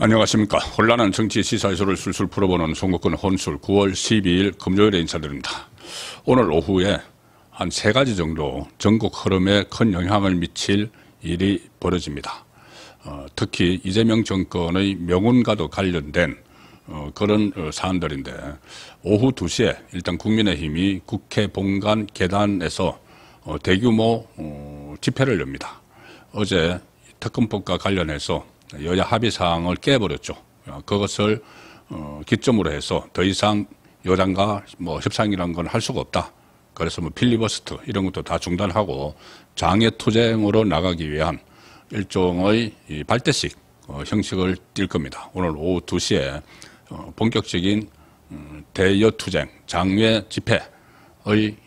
안녕하십니까. 혼란한 정치 시사이소를 술술 풀어보는 송국근 혼술 9월 12일 금요일에 인사드립니다. 오늘 오후에 한 3가지 정도 전국 흐름에 큰 영향을 미칠 일이 벌어집니다. 특히 이재명 정권의 명운과도 관련된 그런 사안들인데, 오후 2시에 일단 국민의힘이 국회 본관 계단에서 대규모 집회를 엽니다. 어제 특검법과 관련해서 여야 합의사항을 깨버렸죠. 그것을 기점으로 해서 더 이상 여당과 협상이라는 건 할 수가 없다. 그래서 필리버스터 이런 것도 다 중단하고 장외투쟁으로 나가기 위한 일종의 발대식 형식을 띌 겁니다. 오늘 오후 2시에 본격적인 대여투쟁, 장외 집회의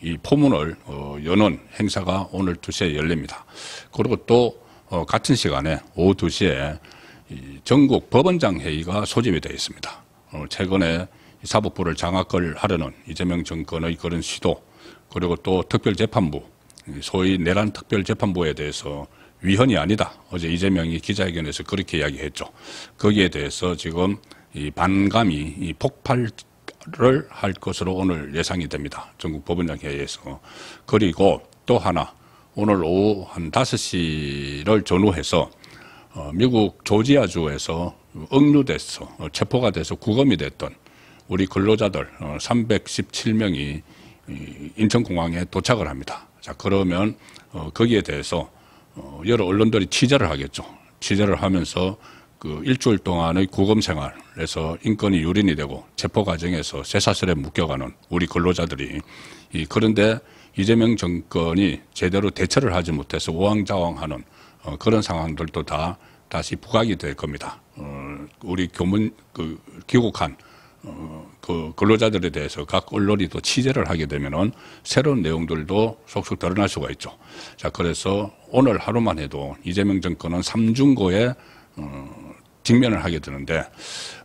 이 포문을 여는 행사가 오늘 2시에 열립니다. 그리고 또 같은 시간에 오후 2시에 전국 법원장 회의가 소집이 되어 있습니다. 최근에 사법부를 장악을 하려는 이재명 정권의 그런 시도, 그리고 또 특별재판부, 소위 내란 특별재판부에 대해서 위헌이 아니다. 어제 이재명이 기자회견에서 그렇게 이야기했죠. 거기에 대해서 지금 이 반감이 폭발을 할 것으로 오늘 예상이 됩니다. 전국 법원장 회의에서. 그리고 또 하나, 오늘 오후 한 5시를 전후해서 미국 조지아주에서 억류돼서 체포가 돼서 구금이 됐던 우리 근로자들 317명이 인천공항에 도착을 합니다. 자, 그러면 거기에 대해서 여러 언론들이 취재를 하겠죠. 취재를 하면서 그 일주일 동안의 구금 생활에서 인권이 유린이 되고 체포 과정에서 쇠사슬에 묶여가는 우리 근로자들이, 그런데 이재명 정권이 제대로 대처를 하지 못해서 우왕좌왕하는 그런 상황들도 다시 부각이 될 겁니다. 우리 귀국한 그 근로자들에 대해서 각 언론이 또 취재를 하게 되면은 새로운 내용들도 속속 드러날 수가 있죠. 자, 그래서 오늘 하루만 해도 이재명 정권은 삼중고에 직면을 하게 되는데,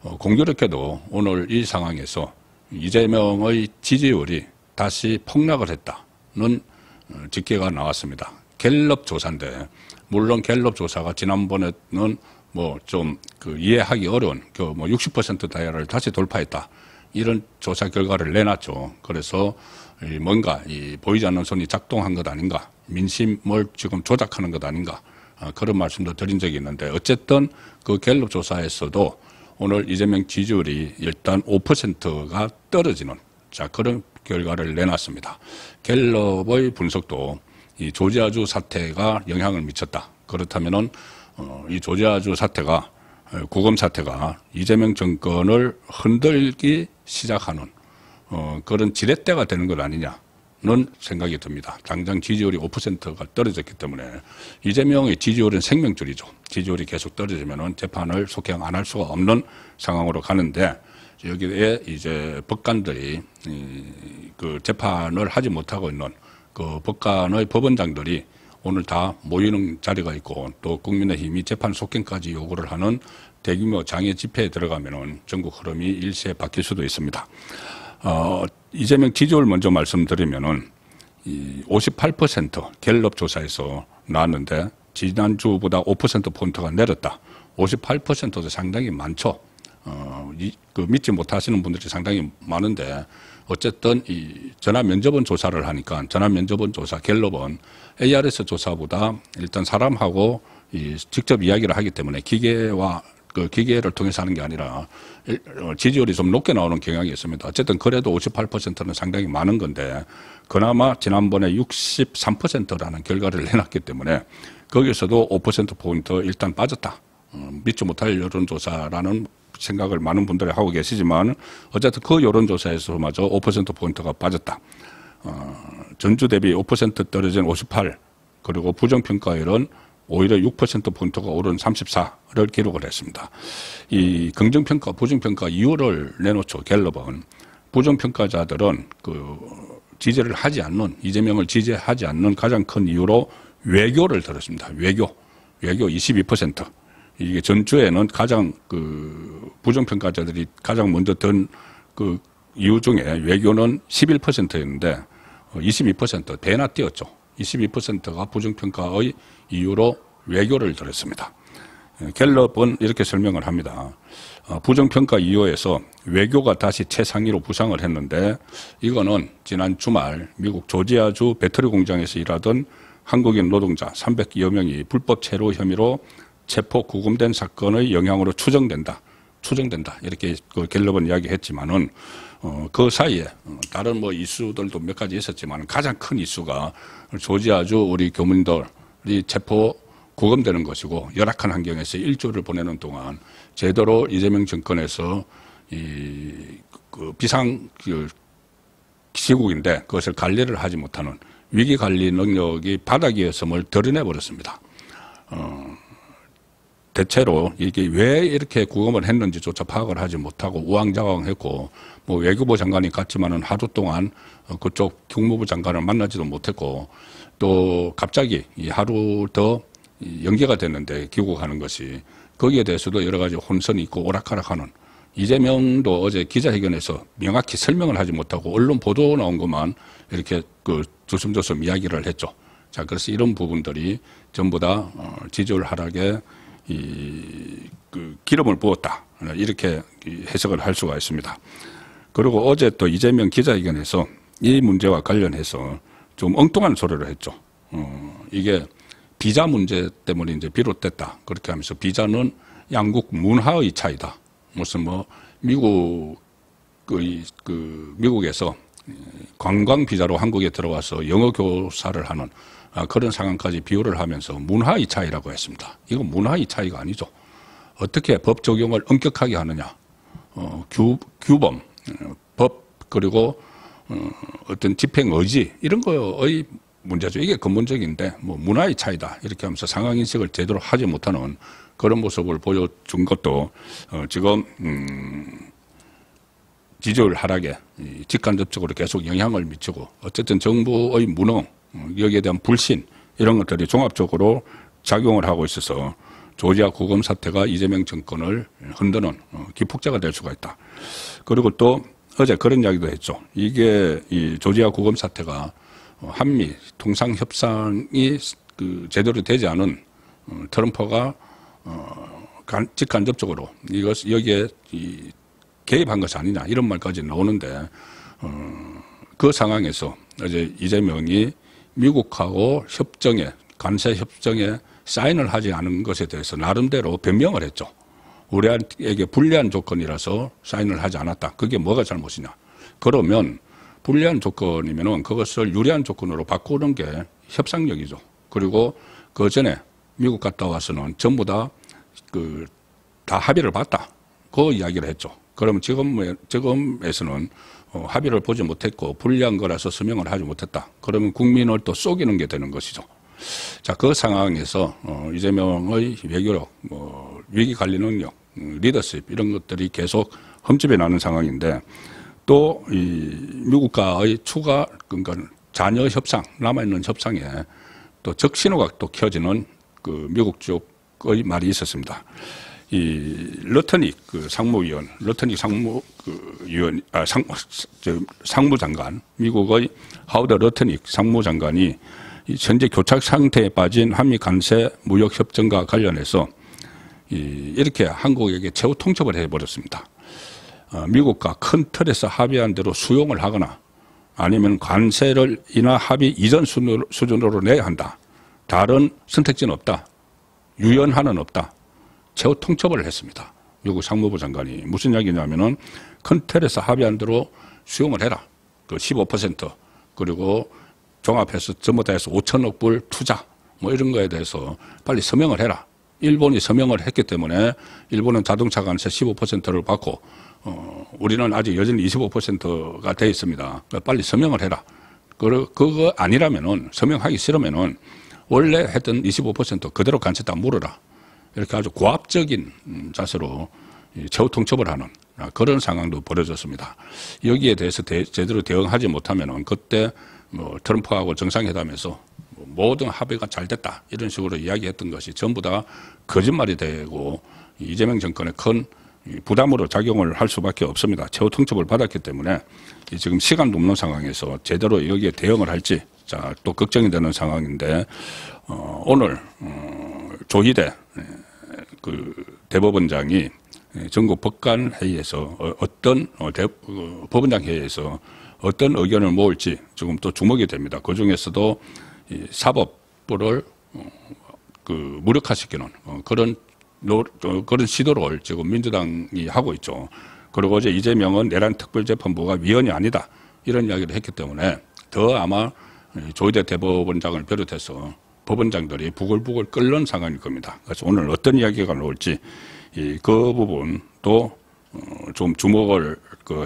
공교롭게도 오늘 이 상황에서 이재명의 지지율이 다시 폭락을 했다는 집계가 나왔습니다. 갤럽 조사인데, 물론 갤럽 조사가 지난번에는 이해하기 어려운 60% 다이아를 다시 돌파했다, 이런 조사 결과를 내놨죠. 그래서 뭔가 보이지 않는 손이 작동한 것 아닌가, 민심을 지금 조작하는 것 아닌가, 그런 말씀도 드린 적이 있는데, 어쨌든 그 갤럽 조사에서도 오늘 이재명 지지율이 일단 5%가 떨어지는, 그런 결과를 내놨습니다. 갤럽의 분석도 이 조지아주 사태가 영향을 미쳤다. 그렇다면은 이 조지아주 사태가, 구금 사태가 이재명 정권을 흔들기 시작하는 그런 지렛대가 되는 것 아니냐는 생각이 듭니다. 당장 지지율이 5%가 떨어졌기 때문에 이재명의 지지율은 생명줄이죠. 지지율이 계속 떨어지면은 재판을 속행 안 할 수가 없는 상황으로 가는데, 여기에 이제 법관들이 그 재판을 하지 못하고 있는 그 법관의 법원장들이 오늘 다 모이는 자리가 있고, 또 국민의힘이 재판 속행까지 요구를 하는 대규모 장외 집회에 들어가면은 전국 흐름이 일시에 바뀔 수도 있습니다. 이재명 지지율 먼저 말씀드리면은 58% 갤럽 조사에서 나왔는데, 지난주보다 5%포인트가 내렸다. 58%도 상당히 많죠. 믿지 못하시는 분들이 상당히 많은데, 어쨌든 이 전화 면접원 조사를 하니까, 전화 면접원 조사 갤럽은 ARS 조사보다 일단 사람하고 직접 이야기를 하기 때문에 기계와 기계를 통해서 하는 게 아니라 지지율이 좀 높게 나오는 경향이 있습니다. 어쨌든 그래도 58%는 상당히 많은 건데, 그나마 지난번에 63%라는 결과를 내놨기 때문에 거기서도 5%포인트 일단 빠졌다. 믿지 못할 여론조사라는 생각을 많은 분들이 하고 계시지만, 어쨌든 그 여론조사에서마저 5%포인트가 빠졌다. 전주 대비 5% 떨어진 58, 그리고 부정평가율은 오히려 6%포인트가 오른 34를 기록을 했습니다. 이 긍정평가, 부정평가 이유를 내놓죠. 갤럽은. 부정평가자들은 지지를 하지 않는, 이재명을 지지하지 않는 가장 큰 이유로 외교를 들었습니다. 외교 22%. 이게 전주에는 가장 부정평가자들이 가장 먼저 든 이유 중에 외교는 11%였는데 22% 배나 뛰었죠. 22%가 부정평가의 이유로 외교를 들었습니다. 갤럽은 이렇게 설명을 합니다. 부정평가 이후에서 외교가 다시 최상위로 부상을 했는데 이거는 지난 주말 미국 조지아주 배터리 공장에서 일하던 한국인 노동자 300여 명이 불법 체류 혐의로 체포 구금된 사건의 영향으로 추정된다. 이렇게 그 갤럽은 이야기했지만은 그 사이에 다른 뭐 이슈들도 몇 가지 있었지만 가장 큰 이슈가 조지아주 우리 교민들이 체포 구금되는 것이고 열악한 환경에서 일주일을 보내는 동안 제대로 이재명 정권에서 그 비상 시국인데 그것을 관리를 하지 못하는 위기 관리 능력이 바닥이었음을 드러내 버렸습니다. 대체로 이게 왜 이렇게 구금을 했는지조차 파악을 하지 못하고 우왕좌왕했고 뭐 외교부 장관이 갔지만은 하루 동안 그쪽 국무부 장관을 만나지도 못했고 또 갑자기 하루 더 연기가 됐는데 귀국하는 것이 거기에 대해서도 여러 가지 혼선이 있고 오락가락하는 이재명도 어제 기자회견에서 명확히 설명을 하지 못하고 언론 보도 나온 것만 이렇게 그 조심조심 이야기를 했죠. 자, 그래서 이런 부분들이 전부 다 지지율 하락에 그 기름을 부었다. 이렇게 해석을 할 수가 있습니다. 그리고 어제 또 이재명 기자회견에서 이 문제와 관련해서 좀 엉뚱한 소리를 했죠. 이게 비자 문제 때문에 이제 비롯됐다. 그렇게 하면서 비자는 양국 문화의 차이다. 무슨 뭐 미국에서 관광 비자로 한국에 들어와서 영어 교사를 하는 그런 상황까지 비유를 하면서 문화의 차이라고 했습니다. 이건 문화의 차이가 아니죠. 어떻게 법 적용을 엄격하게 하느냐. 규범, 법, 그리고 어떤 집행 의지 이런 거의 문제죠. 이게 근본적인데 뭐 문화의 차이다 이렇게 하면서 상황인식을 제대로 하지 못하는 그런 모습을 보여준 것도 지금 지지율 하락에 직간접적으로 계속 영향을 미치고 어쨌든 정부의 무능 여기에 대한 불신 이런 것들이 종합적으로 작용을 하고 있어서 조지아 구금 사태가 이재명 정권을 흔드는 기폭제가 될 수가 있다. 그리고 또 어제 그런 이야기도 했죠. 이게 이 조지아 구금 사태가 한미 통상 협상이 그 제대로 되지 않은 트럼프가 직간접적으로 여기에 개입한 것이 아니냐 이런 말까지 나오는데 그 상황에서 어제 이재명이 미국하고 관세 협정에 사인을 하지 않은 것에 대해서 나름대로 변명을 했죠. 우리에게 불리한 조건이라서 사인을 하지 않았다. 그게 뭐가 잘못이냐. 그러면 불리한 조건이면은 그것을 유리한 조건으로 바꾸는 게 협상력이죠. 그리고 그 전에 미국 갔다 와서는 전부 다 합의를 봤다. 그 이야기를 했죠. 그러면 지금에서는 합의를 보지 못했고 불리한 거라서 서명을 하지 못했다. 그러면 국민을 또 속이는 게 되는 것이죠. 자, 그 상황에서 이재명의 외교력, 위기 관리 능력, 리더십 이런 것들이 계속 흠집이 나는 상황인데 또 이 미국과의 추가 그러니까 잔여 협상 남아있는 협상에 또 적신호가 또 켜지는 그 미국 쪽의 말이 있었습니다. 이 러터닉 상무장관 미국의 하워드 러터닉 상무장관이 현재 교착 상태에 빠진 한미 관세 무역 협정과 관련해서 이렇게 한국에게 최후 통첩을 해버렸습니다. 미국과 큰 틀에서 합의한 대로 수용을 하거나 아니면 관세를 인하 합의 이전 수준으로 내야 한다. 다른 선택지는 없다. 유연한은 없다. 최후 통첩을 했습니다. 미국 상무부 장관이 무슨 이야기냐면은 큰 틀에서 합의한 대로 수용을 해라. 그 15% 그리고 종합해서 전부 다 해서 5천억 불 투자 뭐 이런 거에 대해서 빨리 서명을 해라. 일본이 서명을 했기 때문에 일본은 자동차 관세 15%를 받고 우리는 아직 여전히 25%가 돼 있습니다. 그러니까 빨리 서명을 해라. 그거 아니라면은 서명하기 싫으면은 원래 했던 25% 그대로 관세 다 물어라. 이렇게 아주 고압적인 자세로 최후 통첩을 하는 그런 상황도 벌어졌습니다. 여기에 대해서 제대로 대응하지 못하면은 그때 트럼프하고 정상회담에서 모든 합의가 잘 됐다 이런 식으로 이야기했던 것이 전부 다 거짓말이 되고 이재명 정권의 큰 부담으로 작용을 할 수밖에 없습니다. 최후 통첩을 받았기 때문에 지금 시간도 없는 상황에서 제대로 여기에 대응을 할지 또 걱정이 되는 상황인데 오늘 조희대 그 대법원장이 전국 법관 회의에서 법원장 회의에서 어떤 의견을 모을지 지금 또 주목이 됩니다. 그 중에서도 이 사법부를 무력화시키는 그런 시도를 지금 민주당이 하고 있죠. 그리고 어제 이재명은 내란 특별재판부가 위헌이 아니다 이런 이야기를 했기 때문에 더 아마 조희대 대법원장을 비롯해서 법원장들이 부글부글 끓는 상황일 겁니다. 그래서 오늘 어떤 이야기가 나올지 그 부분도 좀 주목을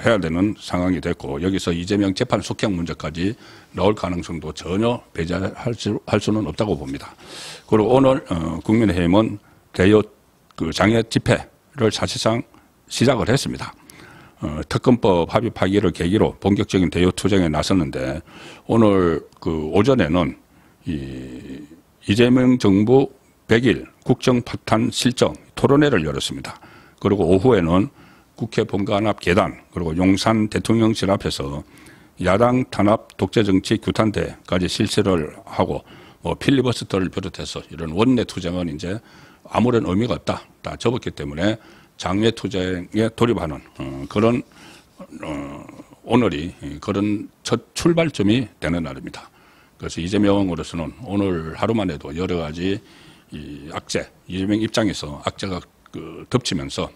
해야 되는 상황이 됐고, 여기서 이재명 재판 속형 문제까지 나올 가능성도 전혀 배제할 수는 없다고 봅니다. 그리고 오늘 국민의힘은 대여 장애 집회를 사실상 시작을 했습니다. 특검법 합의 파기를 계기로 본격적인 대여 투쟁에 나섰는데, 오늘 오전에는 이재명 정부 100일 국정 파탄 실정 토론회를 열었습니다. 그리고 오후에는 국회 본관 앞 계단, 그리고 용산 대통령실 앞에서 야당 탄압 독재 정치 규탄대까지 실시를 하고, 필리버스터를 비롯해서 이런 원내 투쟁은 이제 아무런 의미가 없다, 다 접었기 때문에 장외 투쟁에 돌입하는 그런 오늘이 그런 첫 출발점이 되는 날입니다. 그래서 이재명으로서는 오늘 하루만 해도 여러 가지 악재, 이재명 입장에서 악재가 덮치면서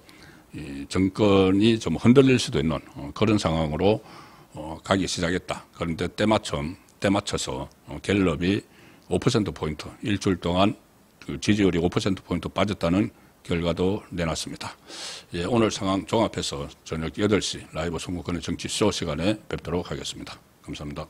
정권이 좀 흔들릴 수도 있는 그런 상황으로 가기 시작했다. 그런데 때맞춰서 갤럽이 5%포인트, 일주일 동안 지지율이 5%포인트 빠졌다는 결과도 내놨습니다. 오늘 상황 종합해서 저녁 8시 라이브 선거권의 정치 쇼 시간에 뵙도록 하겠습니다. 감사합니다.